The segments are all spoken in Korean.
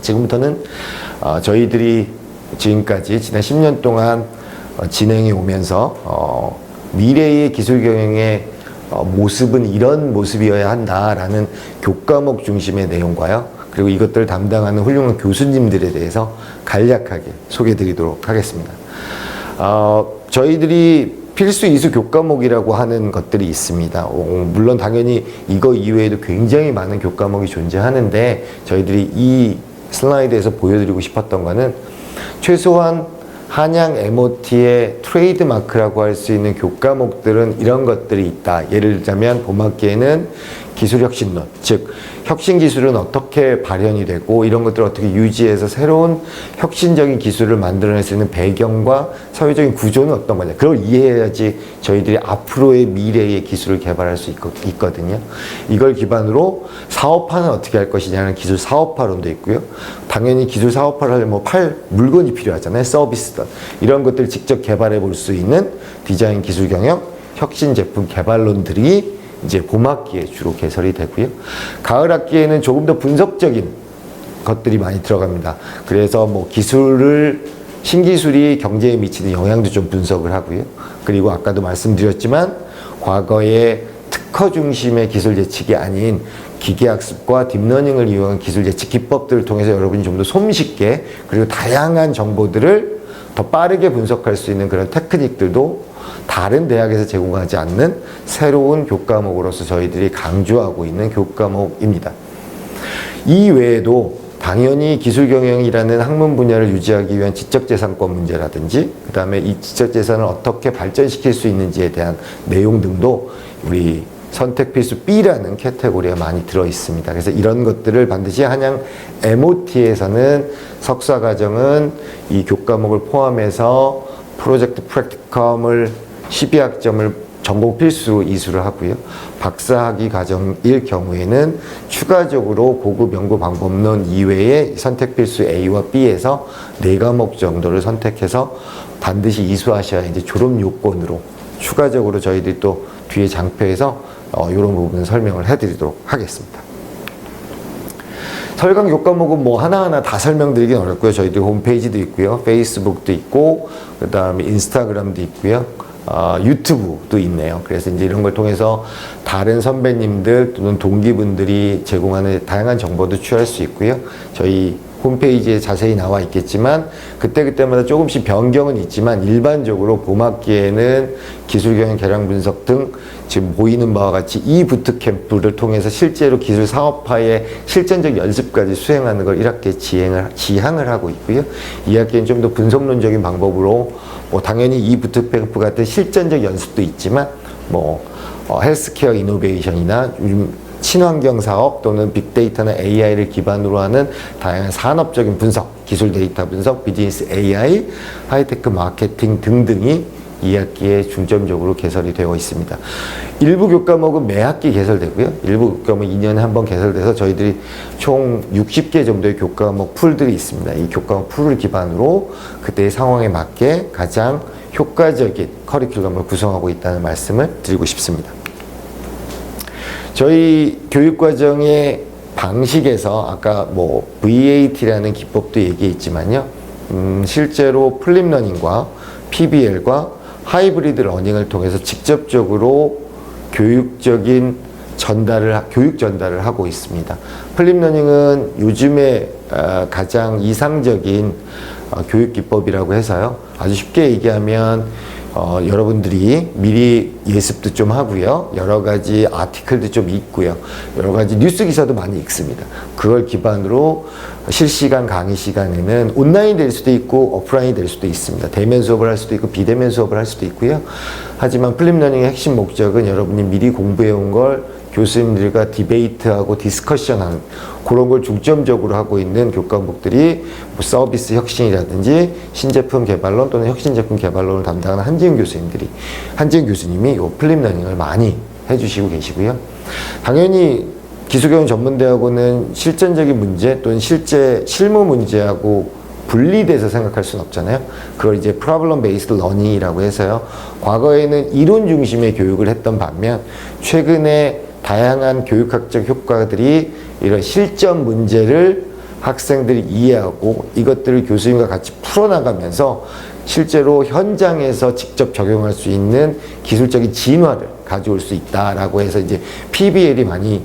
지금부터는 저희들이 지금까지 지난 10년 동안 진행해 오면서 미래의 기술 경영의 모습은 이런 모습이어야 한다라는 교과목 중심의 내용과요. 그리고 이것들을 담당하는 훌륭한 교수님들에 대해서 간략하게 소개해 드리도록 하겠습니다. 저희들이 필수 이수 교과목이라고 하는 것들이 있습니다. 물론 당연히 이거 이외에도 굉장히 많은 교과목이 존재하는데 저희들이 이 슬라이드에서 보여드리고 싶었던 거는 최소한 한양 MOT의 트레이드 마크라고 할 수 있는 교과목들은 이런 것들이 있다. 예를 들자면 봄학기에는 기술혁신론, 즉 혁신기술은 어떻게 발현이 되고 이런 것들을 어떻게 유지해서 새로운 혁신적인 기술을 만들어낼 수 있는 배경과 사회적인 구조는 어떤 거냐. 그걸 이해해야지 저희들이 앞으로의 미래의 기술을 개발할 수 있거든요. 이걸 기반으로 사업화는 어떻게 할 것이냐는 기술 사업화론도 있고요. 당연히 기술 사업화를 하려면 팔 물건이 필요하잖아요. 서비스든. 이런 것들을 직접 개발해 볼 수 있는 디자인 기술 경영, 혁신 제품 개발론들이 이제 봄학기에 주로 개설이 되고요. 가을 학기에는 조금 더 분석적인 것들이 많이 들어갑니다. 그래서 뭐 신기술이 경제에 미치는 영향도 좀 분석을 하고요. 그리고 아까도 말씀드렸지만 과거의 특허 중심의 기술 예측이 아닌 기계학습과 딥러닝을 이용한 기술 예측 기법들을 통해서 여러분이 좀 더 손쉽게 그리고 다양한 정보들을 더 빠르게 분석할 수 있는 그런 테크닉들도 다른 대학에서 제공하지 않는 새로운 교과목으로서 저희들이 강조하고 있는 교과목입니다. 이 외에도 당연히 기술경영이라는 학문 분야를 유지하기 위한 지적재산권 문제라든지 그 다음에 이 지적재산을 어떻게 발전시킬 수 있는지에 대한 내용 등도 우리 선택필수 B라는 캐테고리에 많이 들어있습니다. 그래서 이런 것들을 반드시 한양 MOT에서는 석사과정은 이 교과목을 포함해서 프로젝트 프랙티컴을 12학점을 전공 필수로 이수를 하고요. 박사학위 과정일 경우에는 추가적으로 고급 연구 방법론 이외에 선택 필수 A와 B에서 4과목 정도를 선택해서 반드시 이수하셔야 이제 졸업 요건으로 추가적으로 저희들이 또 뒤에 장표에서 이런 부분 설명을 해드리도록 하겠습니다. 설강 교과목은 뭐 하나하나 다 설명드리긴 어렵고요. 저희들 홈페이지도 있고요. 페이스북도 있고 그 다음에 인스타그램도 있고요. 유튜브도 있네요. 그래서 이제 이런 걸 통해서 다른 선배님들 또는 동기분들이 제공하는 다양한 정보도 취할 수 있고요. 저희 홈페이지에 자세히 나와 있겠지만 그때그때마다 조금씩 변경은 있지만 일반적으로 봄학기에는 기술경영 계량 분석 등 지금 보이는 바와 같이 이 부트캠프를 통해서 실제로 기술 사업화의 실전적 연습까지 수행하는 걸 1학기에 지향을 하고 있고요. 2학기에는 좀 더 분석론적인 방법으로 당연히 이 부트캠프 같은 실전적 연습도 있지만 헬스케어 이노베이션이나 요즘 친환경 사업 또는 빅데이터나 AI를 기반으로 하는 다양한 산업적인 분석, 기술 데이터 분석, 비즈니스 AI, 하이테크 마케팅 등등이 2학기에 중점적으로 개설이 되어 있습니다. 일부 교과목은 매 학기 개설되고요. 일부 교과목은 2년에 한 번 개설돼서 저희들이 총 60개 정도의 교과목 풀들이 있습니다. 이 교과목 풀을 기반으로 그때의 상황에 맞게 가장 효과적인 커리큘럼을 구성하고 있다는 말씀을 드리고 싶습니다. 저희 교육과정의 방식에서 아까 VAT라는 기법도 얘기했지만요. 실제로 플립러닝과 PBL과 하이브리드 러닝을 통해서 직접적으로 교육 전달을 하고 있습니다. 플립러닝은 요즘에 가장 이상적인 교육 기법이라고 해서요. 아주 쉽게 얘기하면 여러분들이 미리 예습도 좀 하고요. 여러 가지 아티클도 좀 읽고요. 여러 가지 뉴스 기사도 많이 읽습니다. 그걸 기반으로 실시간 강의 시간에는 온라인 될 수도 있고 오프라인이 될 수도 있습니다. 대면 수업을 할 수도 있고 비대면 수업을 할 수도 있고요. 하지만 플립러닝의 핵심 목적은 여러분이 미리 공부해온 걸 교수님들과 디베이트하고 디스커션하는 그런 걸 중점적으로 하고 있는 교과목들이 서비스 혁신이라든지 신제품 개발론 또는 혁신제품 개발론을 담당하는 한지은 교수님이 이 플립러닝을 많이 해주시고 계시고요. 당연히 기술경영 전문대학원은 실전적인 문제 또는 실무 문제하고 분리돼서 생각할 수는 없잖아요. 그걸 이제 problem based learning이라고 해서요. 과거에는 이론 중심의 교육을 했던 반면 최근에 다양한 교육학적 효과들이 이런 실전 문제를 학생들이 이해하고 이것들을 교수님과 같이 풀어나가면서 실제로 현장에서 직접 적용할 수 있는 기술적인 진화를 가져올 수 있다라고 해서 이제 PBL이 많이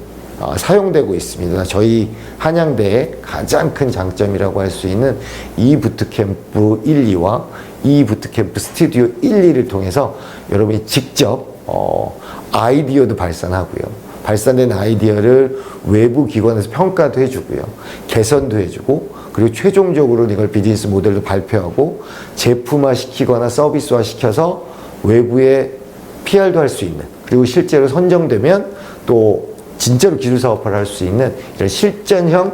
사용되고 있습니다. 저희 한양대의 가장 큰 장점이라고 할 수 있는 이 부트캠프 1, 2와 이 부트캠프 스튜디오 1, 2를 통해서 여러분이 직접 아이디어도 발산하고요. 발산된 아이디어를 외부 기관에서 평가도 해주고요. 개선도 해주고 그리고 최종적으로 이걸 비즈니스 모델도 발표하고 제품화 시키거나 서비스화 시켜서 외부에 PR도 할 수 있는 그리고 실제로 선정되면 또 진짜로 기술 사업화를 할 수 있는 이런 실전형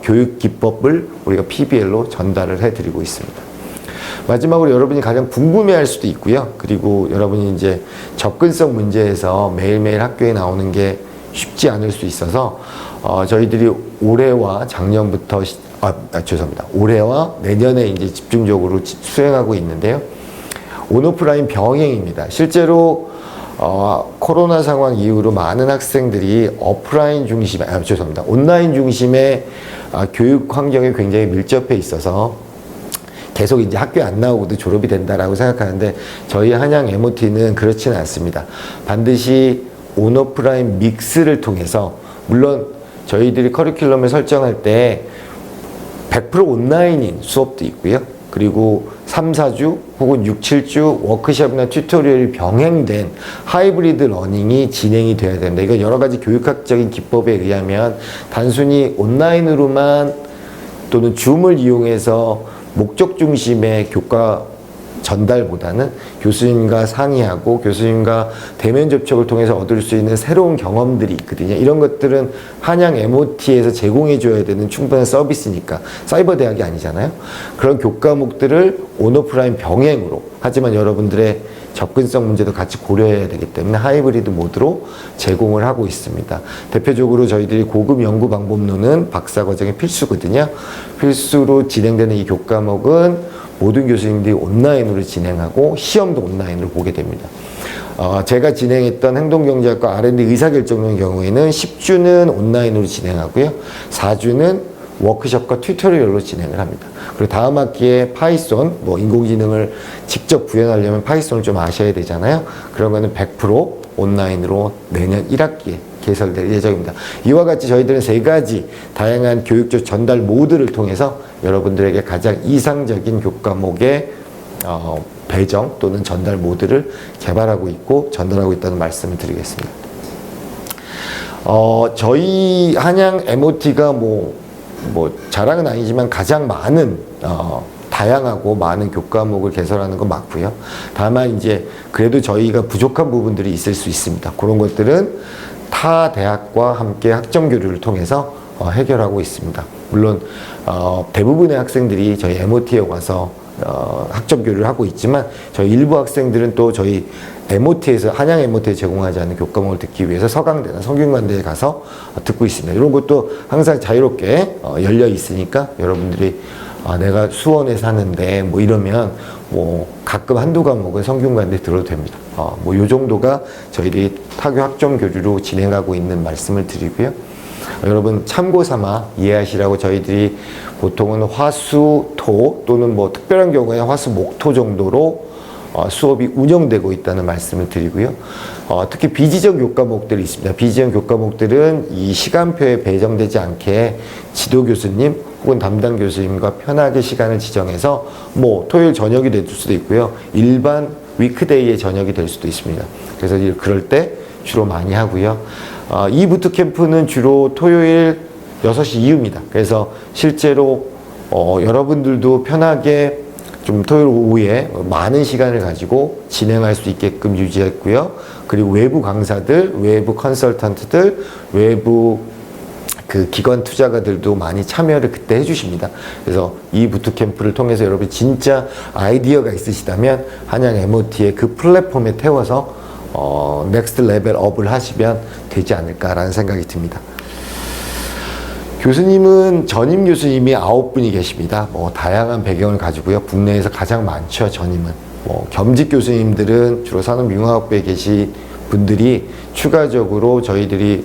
교육 기법을 우리가 PBL로 전달을 해드리고 있습니다. 마지막으로 여러분이 가장 궁금해할 수도 있고요. 그리고 여러분이 이제 접근성 문제에서 매일매일 학교에 나오는 게 쉽지 않을 수 있어서 저희들이 올해와 작년부터 죄송합니다. 올해와 내년에 이제 집중적으로 수행하고 있는데요. 온오프라인 병행입니다. 실제로 코로나 상황 이후로 많은 학생들이 오프라인 중심, 죄송합니다. 온라인 중심의 교육 환경에 굉장히 밀접해 있어서 계속 이제 학교에 안 나오고도 졸업이 된다라고 생각하는데 저희 한양 MOT는 그렇지는 않습니다. 반드시 온오프라인 믹스를 통해서 물론 저희들이 커리큘럼을 설정할 때 100% 온라인인 수업도 있고요. 그리고 3, 4주 혹은 6, 7주 워크숍이나 튜토리얼이 병행된 하이브리드 러닝이 진행이 돼야 된다. 이건 여러 가지 교육학적인 기법에 의하면 단순히 온라인으로만 또는 줌을 이용해서 목적 중심의 교과 전달보다는 교수님과 상의하고 교수님과 대면 접촉을 통해서 얻을 수 있는 새로운 경험들이 있거든요. 이런 것들은 한양 MOT에서 제공해 줘야 되는 충분한 서비스니까 사이버 대학이 아니잖아요. 그런 교과목들을 온오프라인 병행으로 하지만 여러분들의 접근성 문제도 같이 고려해야 되기 때문에 하이브리드 모드로 제공을 하고 있습니다. 대표적으로 저희들이 고급 연구 방법론은 박사과정의 필수거든요. 필수로 진행되는 이 교과목은 모든 교수님들이 온라인으로 진행하고 시험도 온라인으로 보게 됩니다. 제가 진행했던 행동경제학과 R&D 의사결정론 경우에는 10주는 온라인으로 진행하고요. 4주는 워크숍과 튜토리얼로 진행을 합니다. 그리고 다음 학기에 파이썬, 인공지능을 직접 구현하려면 파이썬을 좀 아셔야 되잖아요. 그런 거는 100% 온라인으로 내년 1학기에 개설될 예정입니다. 이와 같이 저희들은 3가지 다양한 교육적 전달 모드를 통해서 여러분들에게 가장 이상적인 교과목의 배정 또는 전달 모드를 개발하고 있고 전달하고 있다는 말씀을 드리겠습니다. 저희 한양 MOT가 자랑은 아니지만 가장 많은 다양하고 많은 교과목을 개설하는 건 맞고요. 다만 이제 그래도 저희가 부족한 부분들이 있을 수 있습니다. 그런 것들은 타 대학과 함께 학점 교류를 통해서 해결하고 있습니다. 물론 대부분의 학생들이 저희 MOT에 와서 학점 교류를 하고 있지만 저희 일부 학생들은 또 저희 MOT에서 한양 MOT에 제공하지 않는 교과목을 듣기 위해서 서강대나 성균관대에 가서 듣고 있습니다. 이런 것도 항상 자유롭게 열려 있으니까 여러분들이 내가 수원에 사는데 이러면 가끔 한두 과목은 성균관대 들어도 됩니다. 요 정도가 저희들이 타교 학점 교류로 진행하고 있는 말씀을 드리고요. 여러분 참고 삼아 이해하시라고 저희들이 보통은 화수, 토 또는 특별한 경우에 화수, 목, 토 정도로 수업이 운영되고 있다는 말씀을 드리고요. 특히 비지정 교과목들이 있습니다. 비지정 교과목들은 이 시간표에 배정되지 않게 지도 교수님 혹은 담당 교수님과 편하게 시간을 지정해서 토요일 저녁이 될 수도 있고요. 일반 위크데이의 저녁이 될 수도 있습니다. 그래서 그럴 때 주로 많이 하고요. 이 부트캠프는 주로 토요일 6시 이후입니다. 그래서 실제로 여러분들도 편하게 좀 토요일 오후에 많은 시간을 가지고 진행할 수 있게끔 유지했고요. 그리고 외부 강사들, 외부 컨설턴트들, 외부 기관 투자가들도 많이 참여를 그때 해주십니다. 그래서 이 부트캠프를 통해서 여러분 진짜 아이디어가 있으시다면 한양 MOT의 그 플랫폼에 태워서 넥스트 레벨 업을 하시면 되지 않을까라는 생각이 듭니다. 교수님은 전임 교수님이 9분이 계십니다. 뭐 다양한 배경을 가지고요. 국내에서 가장 많죠, 전임은. 뭐 겸직 교수님들은 주로 산업융합학부에 계신 분들이 추가적으로 저희들이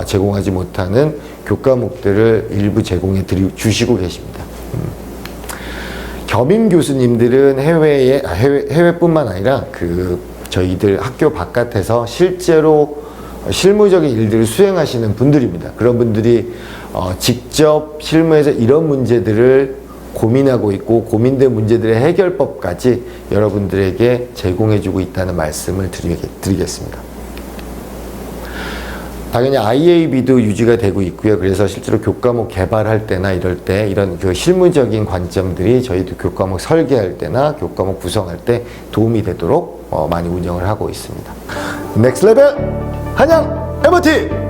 제공하지 못하는 교과목들을 일부 제공해 주시고 계십니다. 겸임 교수님들은 해외뿐만 아니라 저희들 학교 바깥에서 실제로 실무적인 일들을 수행하시는 분들입니다. 그런 분들이 직접 실무에서 이런 문제들을 고민하고 있고 고민된 문제들의 해결법까지 여러분들에게 제공해주고 있다는 말씀을 드리겠습니다. 당연히 IAB도 유지가 되고 있고요. 그래서 실제로 교과목 개발할 때나 이럴 때 이런 그 실무적인 관점들이 저희도 교과목 설계할 때나 교과목 구성할 때 도움이 되도록 많이 운영을 하고 있습니다. 넥스트 레벨 한양 MOT!